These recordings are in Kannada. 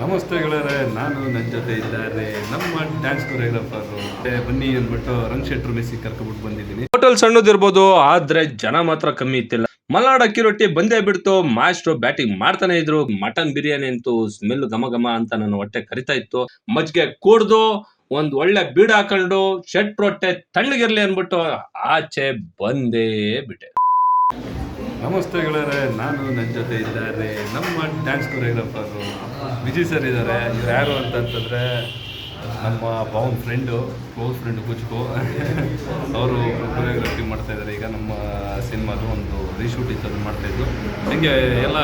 ನಮಸ್ತೆ ಗೆಳೆಯರೆ, ನಾನು ನನ್ನ ಜೊತೆ ಇದ್ದಾರೆ ನಮ್ಮ ಡ್ಯಾನ್ಸ್ ಕೊರಿಯೋಗ್ರಾಫರು. ಬನ್ನಿ ಅಂದ್ಬಿಟ್ಟು ರಂಗ್ ಶೆಟ್ರು ಮೆಸ್ಸಿ ಕರ್ಕೊಬಿಟ್ಟು ಬಂದಿದ್ದೀನಿ. ಹೋಟೆಲ್ ಸಣ್ಣದಿರ್ಬೋದು, ಆದ್ರೆ ಜನ ಮಾತ್ರ ಕಮ್ಮಿ ಇತ್ತಿಲ್ಲ. ಮಲ್ನಾಡ್ ಅಕ್ಕಿ ರೊಟ್ಟಿ ಬಂದೇ ಬಿಡ್ತು. ಮಾಸ್ಟ್ರು ಬ್ಯಾಟಿಂಗ್ ಮಾಡ್ತಾನೆ ಇದ್ರು. ಮಟನ್ ಬಿರಿಯಾನಿ ಅಂತೂ ಸ್ಮೆಲ್ ಘಮ ಘಮ ಅಂತ ನನ್ನ ಹೊಟ್ಟೆ ಕರಿತಾ ಇತ್ತು. ಮಜ್ಜಿಗೆ ಕುಡ್ದು ಒಂದ್ ಒಳ್ಳೆ ಬೀಡ ಹಾಕೊಂಡು ಶೆಟ್ ರೊಟ್ಟೆ ತಣ್ಣಗಿರ್ಲಿ ಅನ್ಬಿಟ್ಟು ಆಚೆ ಬಂದೇ ಬಿಟ್ಟೆ. ನಮಸ್ತೆ ಗೆಳೆಯರೆ, ನಾನು ನನ್ನ ಜೊತೆ ಇದ್ದಾರೆ ನಮ್ಮ ಡ್ಯಾನ್ಸ್ ಕೊರಿಯೋಗ್ರಾಫರು ವಿಜಯ್ ಸರ್ ಇದ್ದಾರೆ. ಇವ್ರು ಯಾರು ಅಂತಂತಂದರೆ ನಮ್ಮ ಪವನ್ ಫ್ರೆಂಡು, ಕ್ಲೋಸ್ ಫ್ರೆಂಡು ಕುಚ್ಕೋ. ಅವರು ಕೊರಿಯೋಗ್ರಫಿ ಮಾಡ್ತಾಯಿದ್ದಾರೆ. ಈಗ ನಮ್ಮ ಸಿನಿಮಾದು ಒಂದು ರೀಶೂಟ್ ಇತ್ತು, ಅದನ್ನು ಮಾಡ್ತಾಯಿದ್ರು. ಹಿಂಗೆ ಎಲ್ಲ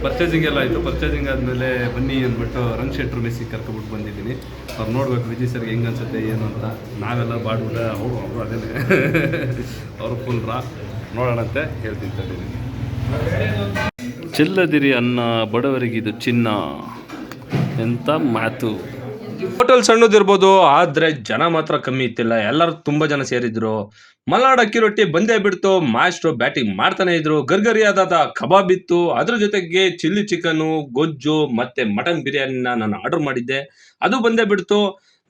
ಪರ್ಚೇಸಿಂಗ್ ಎಲ್ಲ ಆಯಿತು. ಪರ್ಚೇಸಿಂಗ್ ಆದಮೇಲೆ ಬನ್ನಿ ಅಂದ್ಬಿಟ್ಟು ರಂಗ್ ಶೆಟ್ರು ಮೆಸ್ಸಿ ಕರ್ಕೊಬಿಟ್ಟು ಬಂದಿದ್ದೀನಿ. ಅವ್ರು ನೋಡ್ಬೇಕು ವಿಜಯ್ ಸರ್ಗೆ ಹೆಂಗೆ ಅನ್ಸುತ್ತೆ ಏನು ಅಂತ. ನಾವೆಲ್ಲ ಬಾಡ್ಬಿಡ ಅವರು ಅದೇ ಅವರು ಫುಲ್ ನೋಡೋಣಂತೆ ಹೇಳ್ತೀನಿ ತಡೀನಿ. ಚೆಲ್ಲದಿರಿ ಅನ್ನ ಬಡವರಿಗಿದು ಚಿನ್ನ, ಎಂತ ಮಾತು. ಹೋಟೆಲ್ ಸಣ್ಣದಿರ್ಬೋದು, ಆದ್ರೆ ಜನ ಮಾತ್ರ ಕಮ್ಮಿ ಇತ್ತಿಲ್ಲ. ಎಲ್ಲರೂ ತುಂಬಾ ಜನ ಸೇರಿದ್ರು. ಮಲ್ನಾಡ್ ಅಕ್ಕಿ ರೊಟ್ಟಿ ಬಂದೇ ಬಿಡ್ತು. ಮಾಸ್ಟ್ರು ಬ್ಯಾಟಿಂಗ್ ಮಾಡ್ತಾನೆ ಇದ್ರು. ಗರ್ಗರಿಯಾದ ಕಬಾಬ್ ಇತ್ತು. ಅದ್ರ ಜೊತೆಗೆ ಚಿಲ್ಲಿ ಚಿಕನ್ನು, ಗೊಜ್ಜು ಮತ್ತೆ ಮಟನ್ ಬಿರಿಯಾನಿನ ನಾನು ಆರ್ಡರ್ ಮಾಡಿದ್ದೆ. ಅದು ಬಂದೇ ಬಿಡ್ತು.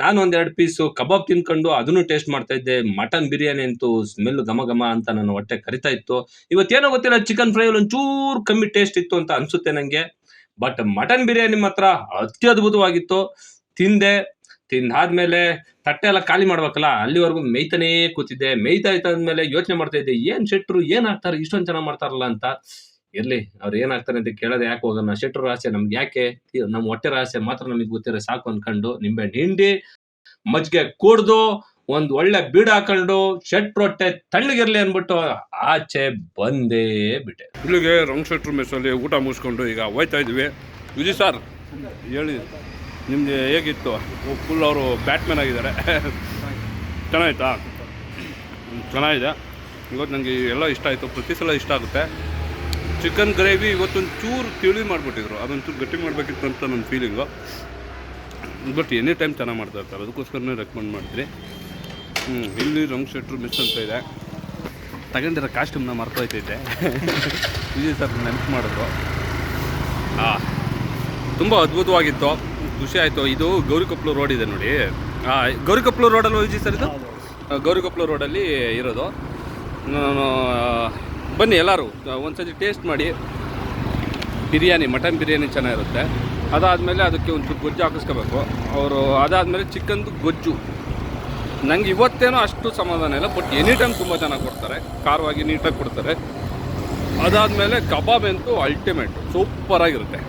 ನಾನು ಒಂದೆರಡು ಪೀಸು ಕಬಾಬ್ ತಿನ್ಕೊಂಡು ಅದನ್ನು ಟೇಸ್ಟ್ ಮಾಡ್ತಾ ಇದ್ದೆ. ಮಟನ್ ಬಿರಿಯಾನಿ ಅಂತೂ ಸ್ಮೆಲ್ ಘಮ ಘಮ ಅಂತ ನನ್ನ ಹೊಟ್ಟೆ ಕರಿತಾ ಇತ್ತು. ಇವತ್ತೇನೋ ಗೊತ್ತಿಲ್ಲ, ಚಿಕನ್ ಫ್ರೈ ಒಂಚೂರು ಕಮ್ಮಿ ಟೇಸ್ಟ್ ಇತ್ತು ಅಂತ ಅನ್ಸುತ್ತೆ ನಂಗೆ. ಬಟ್ ಮಟನ್ ಬಿರಿಯಾನಿ ಮಾತ್ರ ಅತ್ಯದ್ಭುತವಾಗಿತ್ತು. ತಿಂದಾದ್ಮೇಲೆ ತಟ್ಟೆ ಎಲ್ಲ ಖಾಲಿ ಮಾಡ್ಬೇಕಲ್ಲ, ಅಲ್ಲಿವರೆಗೂ ಮೇಯ್ತಾನೇ ಕೂತಿದ್ದೆ. ಮೇಯ್ತಾ ಇದ್ದಾದ್ಮೇಲೆ ಯೋಚನೆ ಮಾಡ್ತಾ ಇದ್ದೆ, ಏನ್ ಶೆಟ್ರು ಏನ್ ಹಾಕ್ತಾರೆ, ಇಷ್ಟೊಂದು ಚೆನ್ನಾಗಿ ಮಾಡ್ತಾರಲ್ಲ ಅಂತ. ಇರ್ಲಿ, ಅವ್ರು ಏನ್ ಹಾಕ್ತಾರೆ ಅಂತ ಕೇಳೋದು ಯಾಕೆ ಹೋಗೋಣ. ಶೆಟ್ರು ರಹಸ್ಯ ನಮ್ಗೆ ಯಾಕೆ, ನಮ್ಮ ಹೊಟ್ಟೆ ರಹಸ್ಯ ಮಾತ್ರ ನಮಗೆ ಗೊತ್ತಿರೋ ಸಾಕು ಅನ್ಕೊಂಡು ನಿಂಬೆ ಹಿಂಡಿ ಮಜ್ಜಿಗೆ ಕುಡ್ದು ಒಂದ್ ಒಳ್ಳೆ ಬೀಡ ಹಾಕೊಂಡು ಶೆಟ್ ರೊಟ್ಟೆ ತಣ್ಣಗಿರ್ಲಿ ಅನ್ಬಿಟ್ಟು ಆಚೆ ಬಂದೇ ಬಿಟ್ಟೆ. ಇಲ್ಲಿಗೆ ರಂಗ್ ಶೆಟ್ರು ಮೆಸ್ಸಲ್ಲಿ ಊಟ ಮುಗಿಸ್ಕೊಂಡು ಈಗ ಹೋಯ್ತಾ ಇದ್ವಿ. ವಿಜಯ್ ಸರ್ ಹೇಳಿ, ನಿಮ್ದು ಹೇಗಿತ್ತು? ಫುಲ್ ಅವರು ಬ್ಯಾಟ್ಮ್ಯಾನ್ ಆಗಿದ್ದಾರೆ. ಚೆನ್ನಾಯ್ತಾ? ಚೆನ್ನಾಗಿದೆ. ಇವತ್ತು ನನಗೆ ಎಲ್ಲ ಇಷ್ಟ ಆಯಿತು. ಪ್ರತಿ ಸಲ ಇಷ್ಟ ಆಗುತ್ತೆ. ಚಿಕನ್ ಗ್ರೇವಿ ಇವತ್ತೊಂದು ಚೂರು ತಿಳಿ ಮಾಡಿಬಿಟ್ಟಿದ್ರು, ಅದೊಂಚೂರು ಗಟ್ಟಿ ಮಾಡಬೇಕಿತ್ತು ಅಂತ ನನ್ನ ಫೀಲಿಂಗು. ಬಟ್ ಎನಿ ಟೈಮ್ ಚೆನ್ನಾಗಿ ಮಾಡ್ತಾ ಇರ್ತಾರೆ, ಅದಕ್ಕೋಸ್ಕರನೇ ರೆಕಮೆಂಡ್ ಮಾಡಿದ್ರಿ. ಇಲ್ಲಿ ರಂಗ್ ಶೆಟ್ರು ಮೆಸ್ ಅಂತ ಇದೆ. ತಗೊಂಡಿರೋ ಕಾಸ್ಟ್ಯೂಮ್ನ ಮರ್ತೋಯ್ತೈತೆ. ವಿಜಯ್ ಸರ್ ನೆನಪು ಮಾಡಿದ್ರು. ತುಂಬ ಅದ್ಭುತವಾಗಿತ್ತು, ಖುಷಿ ಆಯಿತು. ಇದು ಗೌರಿಕೊಪ್ಪಲು ರೋಡ್ ಇದೆ ನೋಡಿ. ಗೌರಿಕೊಪ್ಪಲು ರೋಡಲ್ಲಿ ವಿಜಯ್ ಸರ್ ಇದು ಗೌರಿಕೊಪ್ಪಲು ರೋಡಲ್ಲಿ ಇರೋದು. ನಾನು ಬನ್ನಿ ಎಲ್ಲರೂ ಒಂದ್ಸತಿ ಟೇಸ್ಟ್ ಮಾಡಿ. ಬಿರಿಯಾನಿ, ಮಟನ್ ಬಿರಿಯಾನಿ ಚೆನ್ನಾಗಿರುತ್ತೆ. ಅದಾದಮೇಲೆ ಅದಕ್ಕೆ ಒಂಚೂರು ಗೊಜ್ಜು ಹಾಕಿಸ್ಕೋಬೇಕು ಅವರು. ಅದಾದಮೇಲೆ ಚಿಕನ್ದು ಗೊಜ್ಜು ನನಗೆ ಇವತ್ತೇನೋ ಅಷ್ಟು ಸಮಾಧಾನ ಇಲ್ಲ, ಬಟ್ ಎನಿ ಟೈಮ್ ತುಂಬ ಚೆನ್ನಾಗಿ ಕೊಡ್ತಾರೆ, ಖಾರವಾಗಿ ನೀಟಾಗಿ ಕೊಡ್ತಾರೆ. ಅದಾದಮೇಲೆ ಕಬಾಬ್ ಅಂತೂ ಅಲ್ಟಿಮೇಟ್, ಸೂಪರಾಗಿರುತ್ತೆ.